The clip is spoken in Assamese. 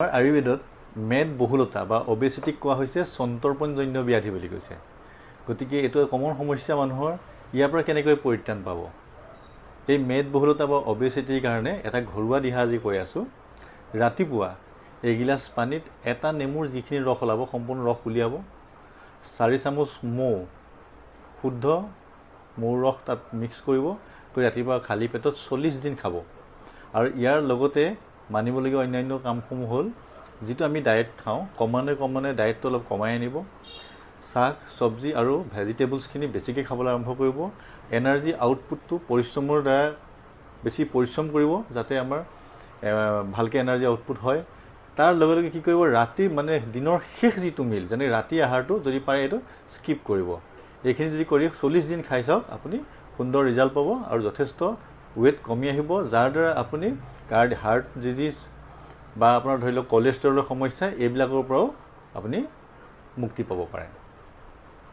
আমাৰ আয়ুৰ্বেদত মেদবহুলতা বা অবেচিটিক কোৱা হৈছে সন্তৰ্পণজন্য ব্যাধি বুলি কৈছে। গতিকে এইটো কমন সমস্যা মানুহৰ। ইয়াৰ পৰা কেনেকৈ পৰিত্ৰাণ পাব? এই মেদবহুলতা বা অবেচিটিৰ কাৰণে এটা ঘৰুৱা দিহা আজি কৈ আছোঁ। ৰাতিপুৱা এগিলাচ পানীত এটা নেমুৰ যিখিনি ৰস ওলাব সম্পূৰ্ণ ৰস উলিয়াব, 4 চামুচ মৌ, শুদ্ধ মৌৰ ৰস তাত মিক্স কৰিব, কৰি ৰাতিপুৱা খালী পেটত 40 দিন খাব। আৰু ইয়াৰ লগতে মানিবলগীয়া অন্যান্য কামসমূহ হ'ল, যিটো আমি ডায়েট খাওঁ ক্ৰমান্বয়ে ডায়েটটো অলপ কমাই আনিব, শাক চব্জি আৰু ভেজিটেবলছখিনি বেছিকৈ খাবলৈ আৰম্ভ কৰিব, এনাৰ্জি আউটপুটটো পৰিশ্ৰমৰ দ্বাৰা বেছি পৰিশ্ৰম কৰিব যাতে আমাৰ ভালকৈ এনাৰ্জি আউটপুট হয়। তাৰ লগে লগে কি কৰিব, ৰাতি দিনৰ শেষ যিটো মিল, যেনে ৰাতি আহাৰটো যদি পাৰে এইটো স্কিপ কৰিব। এইখিনি যদি কৰি 40 দিন খাই চাওক, আপুনি সুন্দৰ ৰিজাল্ট পাব আৰু যথেষ্ট ৱেইট কমি আহিব, যাৰ দ্বাৰা আপুনি হাৰ্ট ডিজিজ বা আপোনাৰ ধৰি লওক কলেষ্ট্ৰলৰ সমস্যা এইবিলাকৰ পৰাও আপুনি মুক্তি পাব পাৰে।